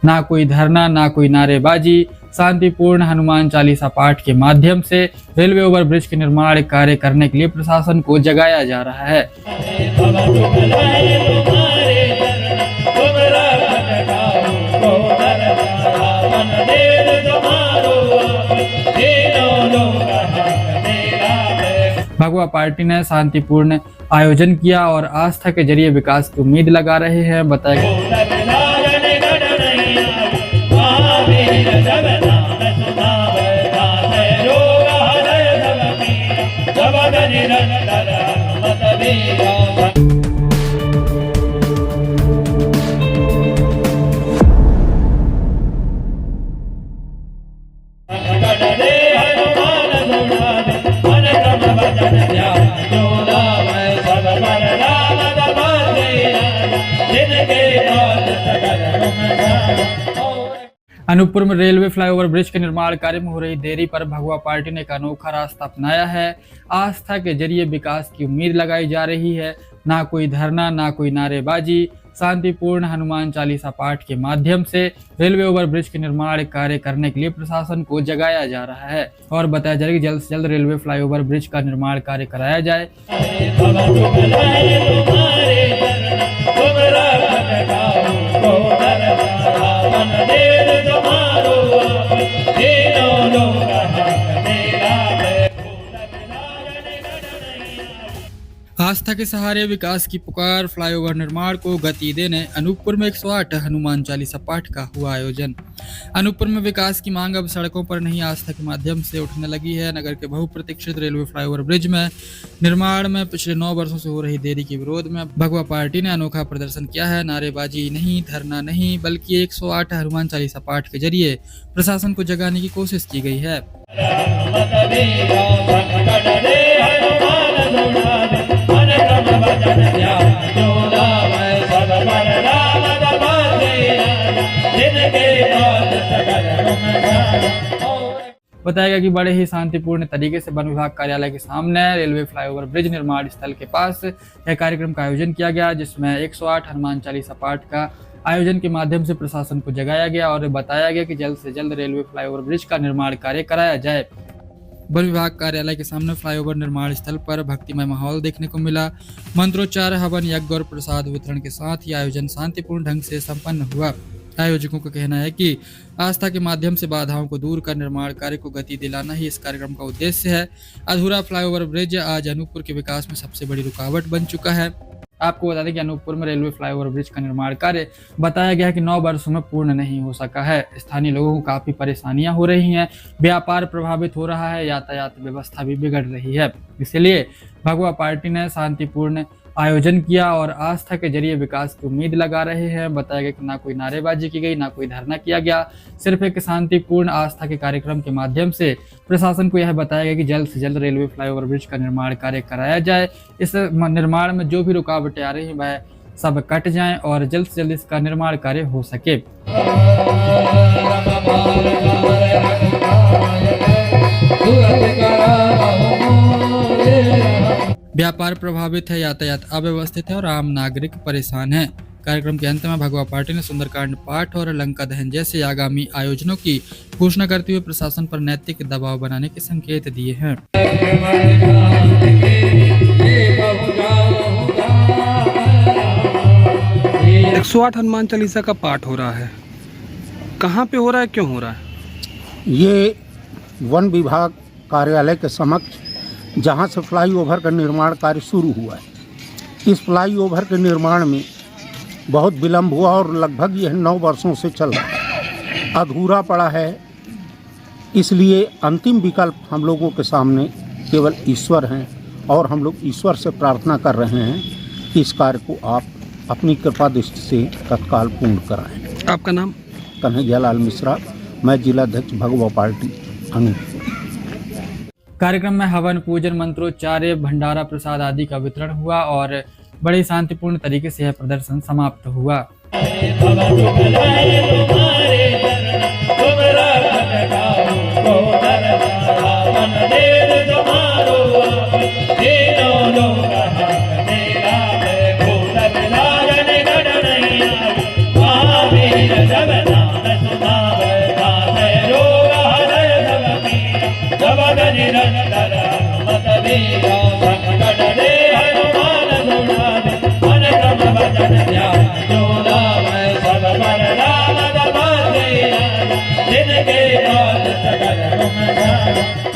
ना कोई धरना, ना कोई नारेबाजी, शांतिपूर्ण हनुमान चालीसा पाठ के माध्यम से रेलवे ओवरब्रिज के निर्माण कार्य करने के लिए प्रशासन को जगाया जा रहा है। भगवा पार्टी ने शांतिपूर्ण आयोजन किया और आस्था के जरिए विकास की उम्मीद लगा रहे हैं। बताया अनूपपुर में रेलवे फ्लाईओवर ब्रिज के निर्माण कार्य में हो रही देरी पर भगवा पार्टी ने एक अनोखा रास्ता अपनाया है। आस्था के जरिए विकास की उम्मीद लगाई जा रही है। ना कोई धरना, ना कोई नारेबाजी, शांतिपूर्ण हनुमान चालीसा पाठ के माध्यम से रेलवे ओवरब्रिज के निर्माण कार्य करने के लिए प्रशासन को जगाया जा रहा है और बताया जा रहा है कि जल्द से जल्द रेलवे फ्लाईओवर ब्रिज का निर्माण कार्य कराया जाए। आस्था के सहारे विकास की पुकार, फ्लाईओवर निर्माण को गति देने अनूपपुर में 108 हनुमान चालीसा पाठ का हुआ आयोजन। अनूपपुर में विकास की मांग अब सड़कों पर नहीं, आस्था के माध्यम से उठने लगी है। नगर के बहुप्रतीक्षित रेलवे फ्लाईओवर ब्रिज में निर्माण में पिछले 9 वर्षों से हो रही देरी के विरोध में भगवा पार्टी ने अनोखा प्रदर्शन किया है। नारेबाजी नहीं, धरना नहीं, बल्कि 108 हनुमान चालीसा पाठ के जरिए प्रशासन को जगाने की कोशिश की गई है। बताया गया कि बड़े ही शांतिपूर्ण तरीके से वन विभाग कार्यालय के सामने रेलवे फ्लाईओवर ब्रिज निर्माण स्थल के पास यह कार्यक्रम का आयोजन किया गया, जिसमें 108 हनुमान चालीसा पाठ का आयोजन के माध्यम से प्रशासन को जगाया गया और बताया गया कि जल्द से जल्द रेलवे फ्लाईओवर ब्रिज का निर्माण कार्य कराया जाए। वन विभाग कार्यालय के सामने फ्लाईओवर निर्माण स्थल पर भक्तिमय माहौल देखने को मिला। मंत्रोच्चार, हवन, यज्ञ और प्रसाद वितरण के साथ ये आयोजन शांतिपूर्ण ढंग से संपन्न हुआ। आयोजकों का कहना है कि आस्था के माध्यम से बाधाओं को दूर कर निर्माण कार्य को गति दिलाना ही इस कार्यक्रम का उद्देश्य है। अधूरा फ्लाईओवर ब्रिज आज अनूपपुर के विकास में सबसे बड़ी रुकावट बन चुका है। आपको बता दें कि अनूपपुर में रेलवे फ्लाईओवर ब्रिज का निर्माण कार्य बताया गया है कि 9 वर्षों में पूर्ण नहीं हो सका है। स्थानीय लोगों को काफी परेशानियां हो रही हैं, व्यापार प्रभावित हो रहा है, यातायात व्यवस्था भी बिगड़ रही है। इसलिए भगवा पार्टी ने शांतिपूर्ण आयोजन किया और आस्था के जरिए विकास की उम्मीद लगा रहे हैं। बताया गया कि ना कोई नारेबाजी की गई, ना कोई धरना किया गया, सिर्फ एक शांतिपूर्ण आस्था के कार्यक्रम के माध्यम से प्रशासन को यह बताया गया कि जल्द से जल्द रेलवे फ्लाईओवर ब्रिज का निर्माण कार्य कराया जाए। इस निर्माण में जो भी रुकावटें आ रही हैं वह सब कट जाएं और जल्द से जल्द इसका निर्माण कार्य हो सके। व्यापार प्रभावित है, यातायात अव्यवस्थित है और आम नागरिक परेशान है। कार्यक्रम के अंत में भगवा पार्टी ने सुंदरकांड पाठ और लंका दहन जैसे आगामी आयोजनों की घोषणा करते हुए प्रशासन पर नैतिक दबाव बनाने के संकेत दिए हैं। 108 हनुमान चालीसा का पाठ हो रहा है, कहाँ पे हो रहा है, क्यों हो रहा है? ये वन विभाग कार्यालय के समक्ष जहाँ से फ्लाईओवर का निर्माण कार्य शुरू हुआ है। इस फ्लाईओवर के निर्माण में बहुत विलम्ब हुआ और लगभग यह 9 वर्षों से चल रहा है, अधूरा पड़ा है। इसलिए अंतिम विकल्प हम लोगों के सामने केवल ईश्वर हैं और हम लोग ईश्वर से प्रार्थना कर रहे हैं कि इस कार्य को आप अपनी कृपा दृष्टि से तत्काल पूर्ण कराएं। आपका नाम? कन्हैयालाल मिश्रा, मैं जिलाध्यक्ष भगवा पार्टी अनूपपुर। कार्यक्रम में हवन, पूजन, मंत्रोच्चार्य, भंडारा प्रसाद आदि का वितरण हुआ और बड़े शांतिपूर्ण तरीके से यह प्रदर्शन समाप्त हुआ। निरंतर हनुमत वीरा संकट दे हनुमान छुड़ावे मन क्रम भजन ध्यान जो लावे सब पर राम दबाते जिनके काज सकल तुम जानो